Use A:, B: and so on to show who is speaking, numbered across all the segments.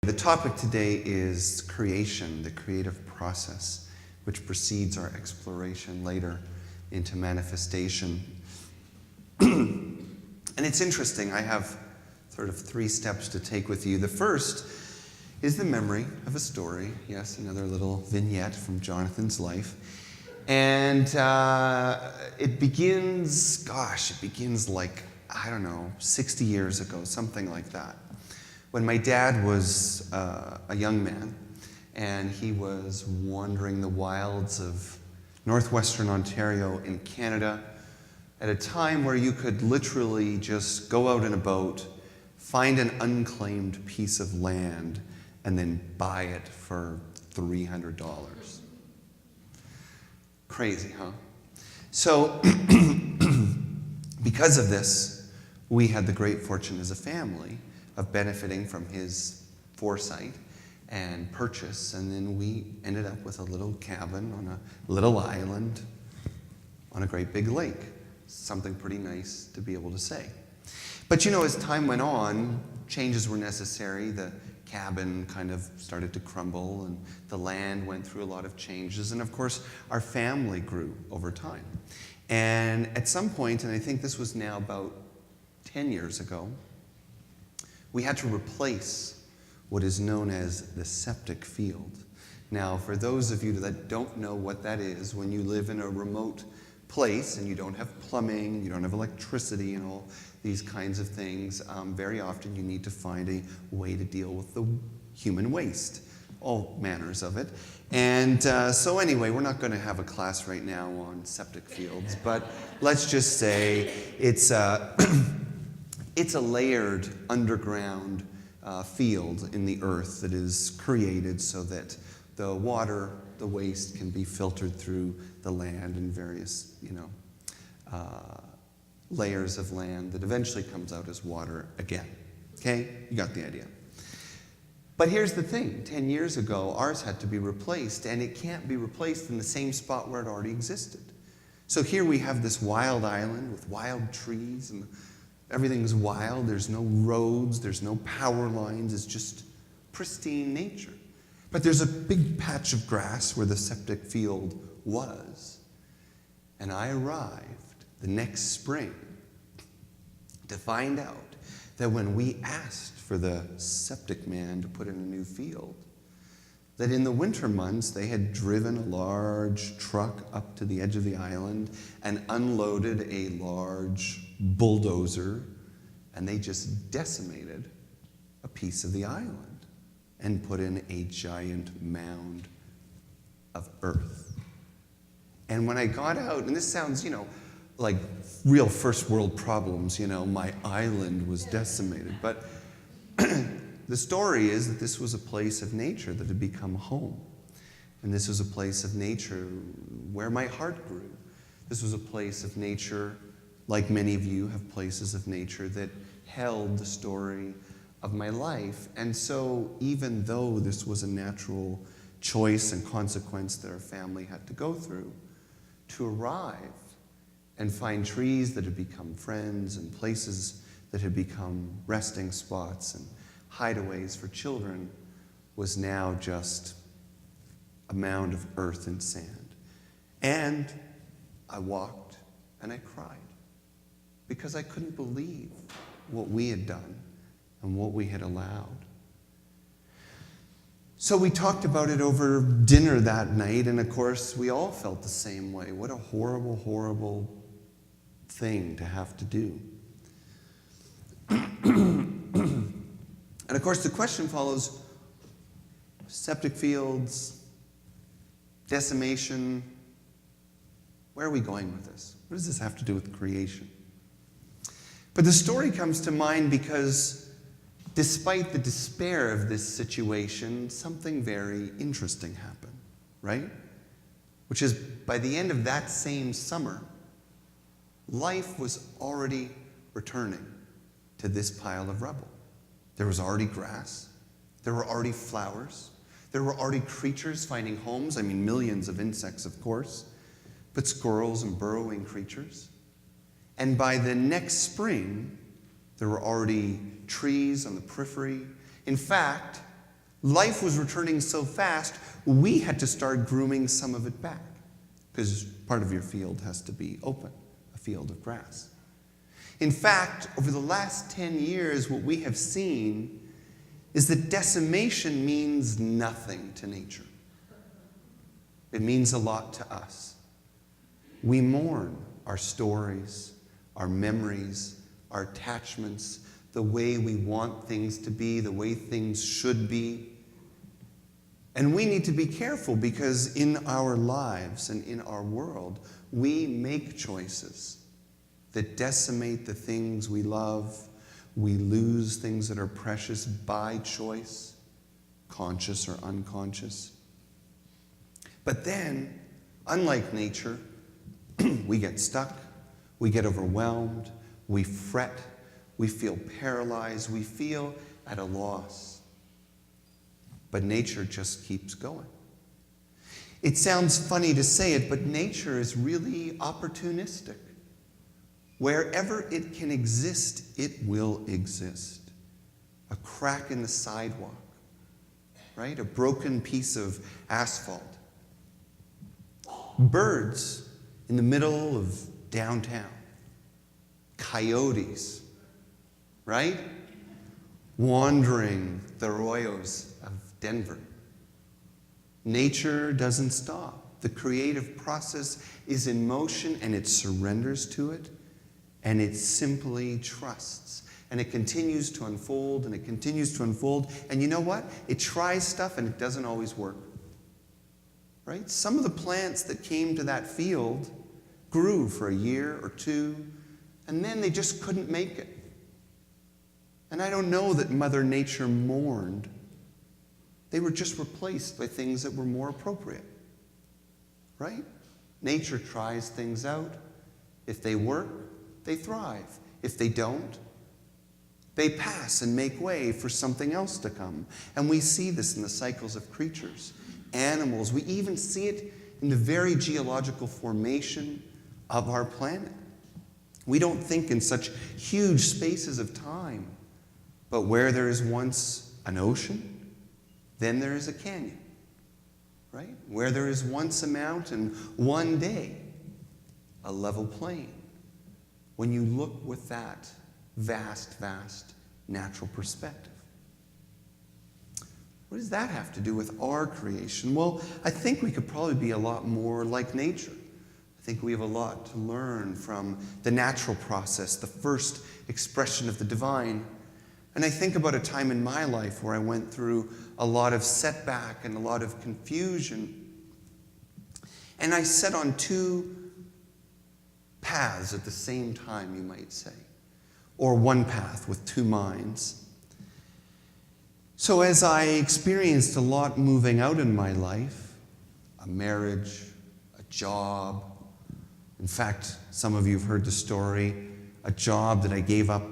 A: The topic today is creation, the creative process, which precedes our exploration later into manifestation. And it's interesting, I have sort of 3 steps to take with you. The first is the memory of a story. Yes, another little vignette from Jonathan's life. And it begins like, 60 years ago, something like that, when my dad was a young man, and he was wandering the wilds of northwestern Ontario in Canada at a time where you could literally just go out in a boat, find an unclaimed piece of land, and then buy it for $300. Crazy, huh? So, because of this, we had the great fortune as a family of benefiting from his foresight and purchase, and then we ended up with a little cabin on a little island on a great big lake. Something pretty nice to be able to say. But as time went on, changes were necessary. The cabin kind of started to crumble, and the land went through a lot of changes, and of course, our family grew over time. And at some point, and I think this was now about 10 years ago, we had to replace what is known as the septic field. Now, for those of you that don't know what that is, when you live in a remote place and you don't have plumbing, you don't have electricity and all these kinds of things, very often you need to find a way to deal with the human waste, all manners of it. And so anyway, we're not going to have a class right now on septic fields, but let's just say it's it's a layered underground field in the earth that is created so that the water, the waste, can be filtered through the land in various, layers of land that eventually comes out as water again. Okay? You got the idea. But here's the thing. 10 years ago, ours had to be replaced, and it can't be replaced in the same spot where it already existed. So here we have this wild island with wild trees, and everything's wild. There's no roads, there's no power lines. It's just pristine nature. But there's a big patch of grass where the septic field was. And I arrived the next spring to find out that when we asked for the septic man to put in a new field, that in the winter months they had driven a large truck up to the edge of the island and unloaded a large bulldozer, and they just decimated a piece of the island and put in a giant mound of earth. And when I got out, and this sounds, like real first world problems, my island was decimated. But the story is that this was a place of nature that had become home. And this was a place of nature where my heart grew. This was a place of nature, like many of you have places of nature, that held the story of my life. And so even though this was a natural choice and consequence that our family had to go through, to arrive and find trees that had become friends and places that had become resting spots and hideaways for children was now just a mound of earth and sand. And I walked and I cried because I couldn't believe what we had done and what we had allowed. So we talked about it over dinner that night, and of course we all felt the same way. What a horrible, horrible thing to have to do. And of course the question follows, septic fields, decimation, where are we going with this? What does this have to do with creation? But the story comes to mind because despite the despair of this situation, something very interesting happened, right? Which is, by the end of that same summer, life was already returning to this pile of rubble. There was already grass. There were already flowers. There were already creatures finding homes. I mean, millions of insects, of course, but squirrels and burrowing creatures. And by the next spring, there were already trees on the periphery. In fact, Life was returning so fast, we had to start grooming some of it back, because part of your field has to be open, a field of grass. In fact, over the last 10 years, what we have seen is that decimation means nothing to nature. It means a lot to us. We mourn our stories, our memories, our attachments, the way we want things to be, the way things should be. And we need to be careful because in our lives and in our world, we make choices that decimate the things we love. We lose things that are precious by choice, conscious or unconscious. But then, unlike nature, we get stuck, we get overwhelmed, we fret, we feel paralyzed, we feel at a loss. But nature just keeps going. It sounds funny to say it, but nature is really opportunistic. Wherever it can exist, it will exist. A crack in the sidewalk, right? A broken piece of asphalt. Birds in the middle of downtown. Coyotes, right? Wandering the arroyos of Denver. Nature doesn't stop. The creative process is in motion and it surrenders to it and it simply trusts. And it continues to unfold and it continues to unfold. And you know what? It tries stuff and it doesn't always work. Right? Some of the plants that came to that field grew for a year or two, and then they just couldn't make it. And I don't know that Mother Nature mourned. They were just replaced by things that were more appropriate. Right? Nature tries things out. If they work, they thrive. If they don't, they pass and make way for something else to come. And we see this in the cycles of creatures, animals. We even see it in the very geological formation of our planet. We don't think in such huge spaces of time, but where there is once an ocean, then there is a canyon, right? Where there is once a mountain, one day, a level plain. When you look with that vast, vast natural perspective. What does that have to do with our creation? Well, I think we could probably be a lot more like nature. I think we have a lot to learn from the natural process, the first expression of the divine. And I think about a time in my life where I went through a lot of setback and a lot of confusion. And I set on two paths at the same time, you might say. Or one path with two minds. So as I experienced a lot moving out in my life, a marriage, a job, in fact, some of you have heard the story, a job that I gave up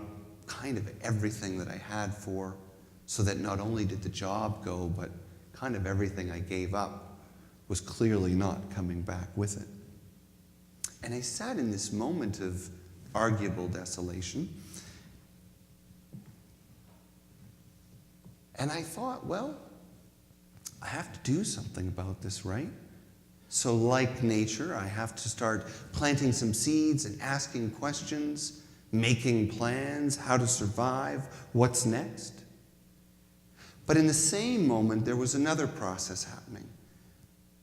A: kind of everything that I had for, so that not only did the job go, but kind of everything I gave up was clearly not coming back with it. And I sat in this moment of arguable desolation, and I thought, well, I have to do something about this, right? So like nature, I have to start planting some seeds and asking questions, making plans, how to survive, what's next. But in the same moment, there was another process happening,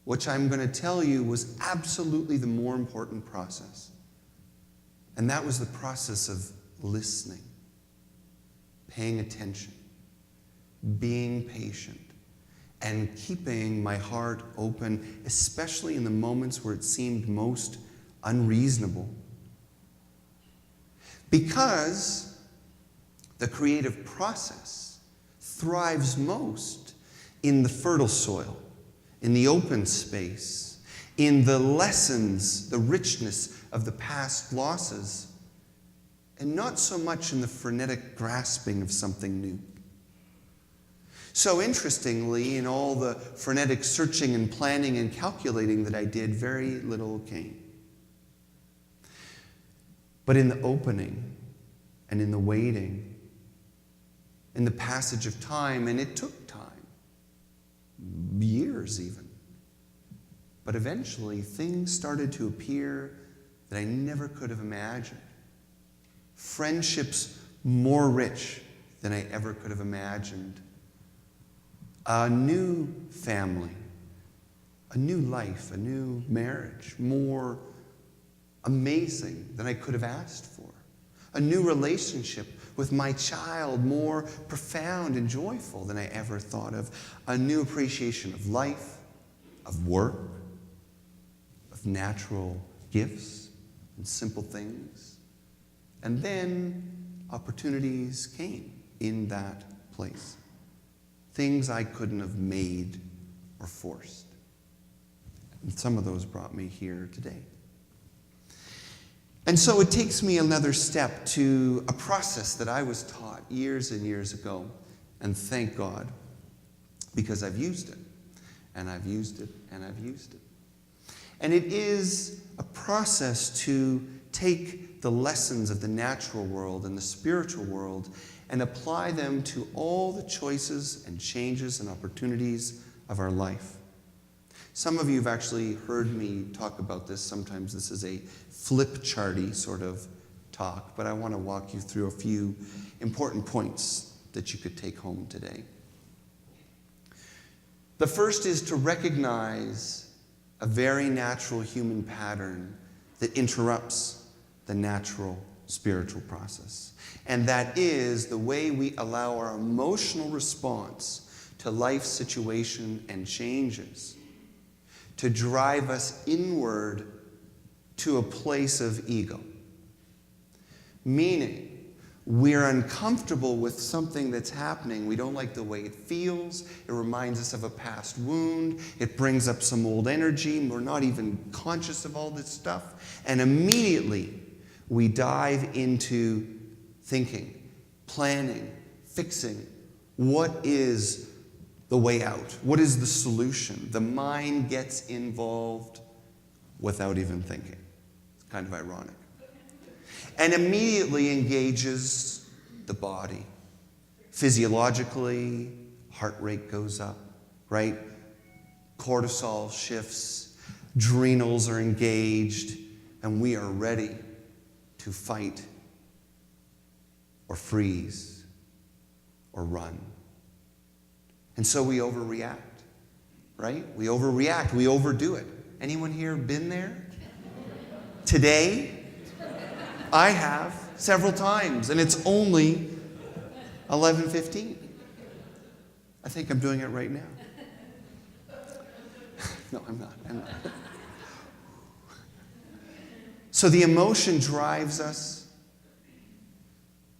A: which I'm going to tell you was absolutely the more important process. And that was the process of listening, paying attention, being patient, and keeping my heart open, especially in the moments where it seemed most unreasonable. Because the creative process thrives most in the fertile soil, in the open space, in the lessons, the richness of the past losses, and not so much in the frenetic grasping of something new. So interestingly, in all the frenetic searching and planning and calculating that I did, very little came. But in the opening and in the waiting, in the passage of time, and it took time, years even. But eventually, things started to appear that I never could have imagined. Friendships more rich than I ever could have imagined. A new family, a new life, a new marriage, more amazing than I could have asked for. A new relationship with my child, more profound and joyful than I ever thought of. A new appreciation of life, of work, of natural gifts and simple things. And then opportunities came in that place. Things I couldn't have made or forced. And some of those brought me here today. And so it takes me another step to a process that I was taught years and years ago. And thank God, because I've used it. And I've used it, and I've used it. And it is a process to take the lessons of the natural world and the spiritual world and apply them to all the choices and changes and opportunities of our life. Some of you have actually heard me talk about this. Sometimes this is a flip charty sort of talk, but I want to walk you through a few important points that you could take home today. The first is to recognize a very natural human pattern that interrupts the natural spiritual process. And that is the way we allow our emotional response to life situation and changes to drive us inward to a place of ego. Meaning, we're uncomfortable with something that's happening. We don't like the way it feels. It reminds us of a past wound. It brings up some old energy. We're not even conscious of all this stuff. And immediately, we dive into thinking, planning, fixing. What is the way out? What is the solution? The mind gets involved without even thinking. It's kind of ironic. And immediately engages the body. Physiologically, heart rate goes up, right? Cortisol shifts, adrenals are engaged, and we are ready to fight or freeze or run. And so we overreact, right? We overreact, we overdo it. Anyone here been there? Today? I have several times, and it's only 11:15. I think I'm doing it right now. No, I'm not. So the emotion drives us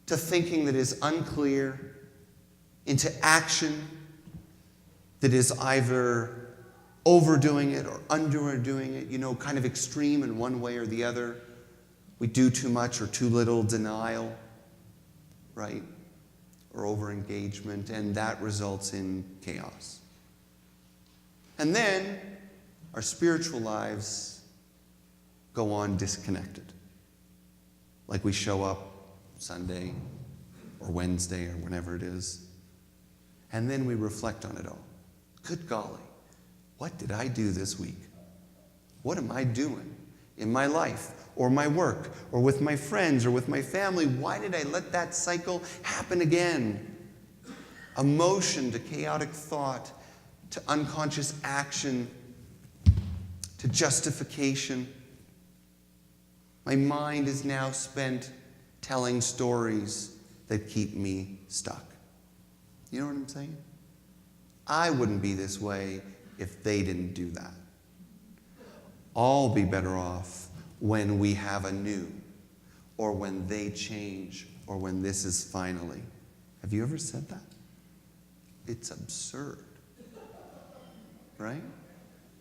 A: to thinking that is unclear, into action that is either overdoing it or underdoing it, kind of extreme in one way or the other. We do too much or too little, denial, right? Or over-engagement, and that results in chaos. And then our spiritual lives go on disconnected. Like we show up Sunday or Wednesday or whenever it is, and then we reflect on it all. Good golly, what did I do this week? What am I doing in my life or my work or with my friends or with my family? Why did I let that cycle happen again? Emotion to chaotic thought, to unconscious action, to justification. My mind is now spent telling stories that keep me stuck. You know what I'm saying? I wouldn't be this way if they didn't do that. I'll be better off when we have a new, or when they change, or when this is finally. Have you ever said that? It's absurd. Right?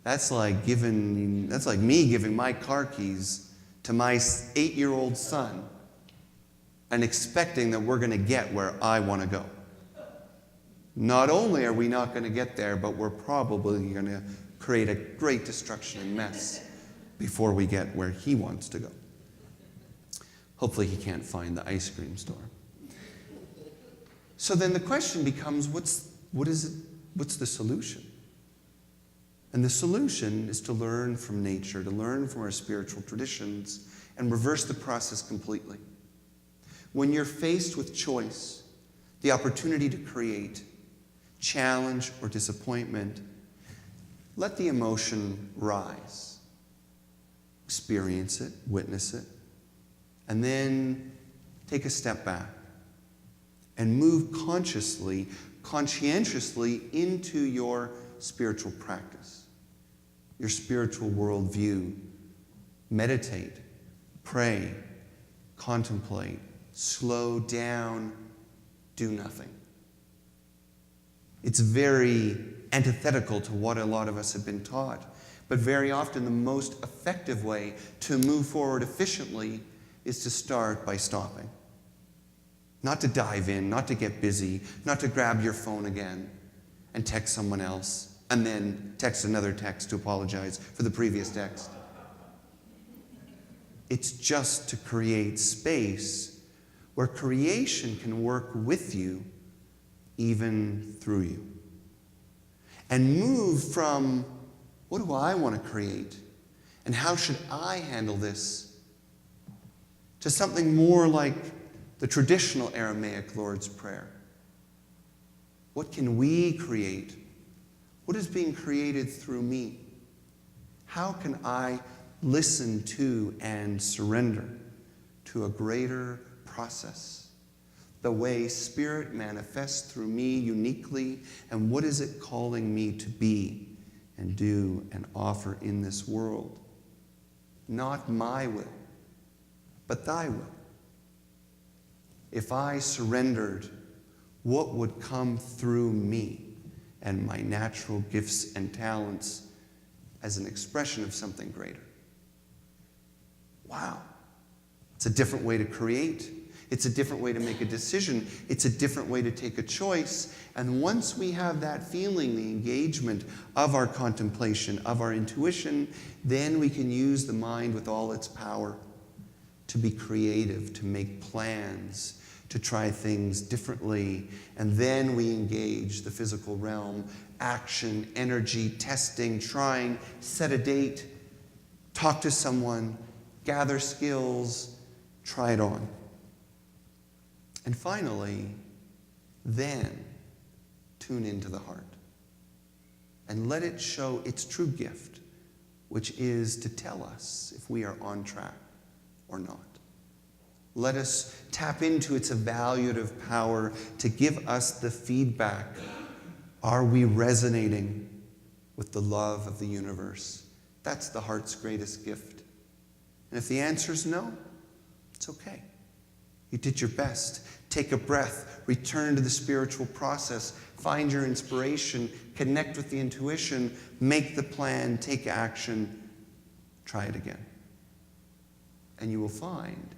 A: That's like me giving my car keys to my 8-year-old son and expecting that we're going to get where I want to go. Not only are we not going to get there, but we're probably going to create a great destruction and mess before we get where he wants to go. Hopefully he can't find the ice cream store. So then the question becomes, what's the solution? And the solution is to learn from nature, to learn from our spiritual traditions, and reverse the process completely. When you're faced with choice, the opportunity to create, challenge, or disappointment, let the emotion rise. Experience it, witness it, and then take a step back and move consciously, conscientiously into your spiritual practice, your spiritual worldview. Meditate, pray, contemplate, slow down, do nothing. It's very antithetical to what a lot of us have been taught, but very often the most effective way to move forward efficiently is to start by stopping. Not to dive in, not to get busy, not to grab your phone again and text someone else, and then text another text to apologize for the previous text. It's just to create space where creation can work with you, even through you. And move from, what do I want to create? And how should I handle this? To something more like the traditional Aramaic Lord's Prayer. What can we create? What is being created through me? How can I listen to and surrender to a greater process? The way Spirit manifests through me uniquely, and what is it calling me to be and do and offer in this world? Not my will, but thy will. If I surrendered, what would come through me and my natural gifts and talents as an expression of something greater? Wow. It's a different way to create. It's a different way to make a decision. It's a different way to take a choice. And once we have that feeling, the engagement of our contemplation, of our intuition, then we can use the mind with all its power to be creative, to make plans, to try things differently. And then we engage the physical realm, action, energy, testing, trying, set a date, talk to someone, gather skills, try it on. And finally, then tune into the heart and let it show its true gift, which is to tell us if we are on track or not. Let us tap into its evaluative power to give us the feedback. Are we resonating with the love of the universe? That's the heart's greatest gift. And if the answer is no, it's okay. You did your best. Take a breath. Return to the spiritual process. Find your inspiration. Connect with the intuition. Make the plan. Take action. Try it again. And you will find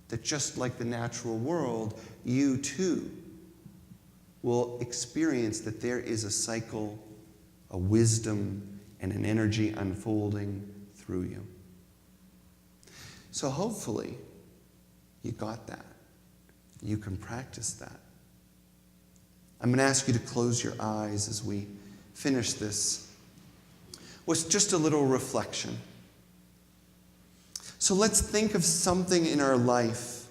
A: that just like the natural world, you too will experience that there is a cycle, a wisdom, and an energy unfolding through you. So hopefully, you got that. You can practice that. I'm going to ask you to close your eyes as we finish this with just a little reflection. So let's think of something in our life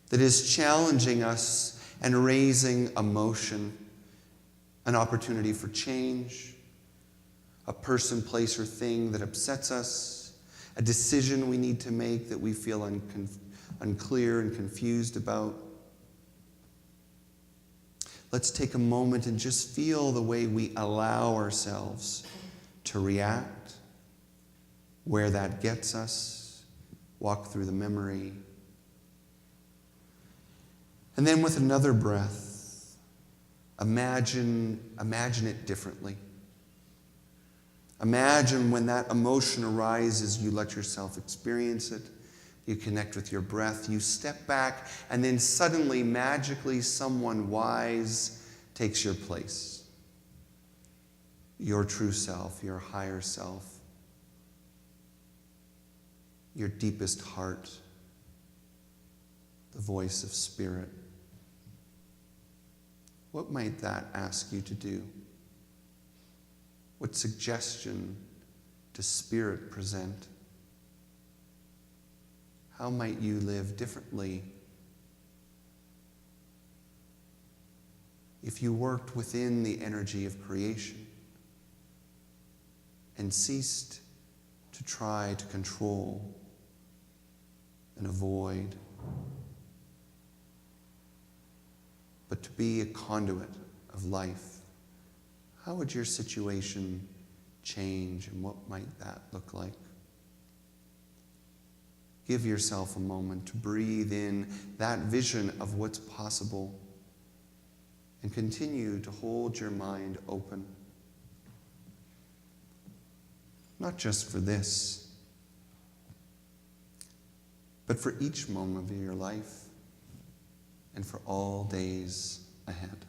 A: that is challenging us and raising emotion, an opportunity for change, a person, place, or thing that upsets us, a decision we need to make that we feel unclear and confused about. Let's take a moment and just feel the way we allow ourselves to react, where that gets us, walk through the memory. And then with another breath, imagine it differently. Imagine when that emotion arises, you let yourself experience it. You connect with your breath, you step back, and then suddenly, magically, someone wise takes your place. Your true self, your higher self, your deepest heart, the voice of Spirit. What might that ask you to do? What suggestion does Spirit present? How might you live differently if you worked within the energy of creation and ceased to try to control and avoid, but to be a conduit of life? How would your situation change, and what might that look like? Give yourself a moment to breathe in that vision of what's possible and continue to hold your mind open. Not just for this, but for each moment of your life and for all days ahead.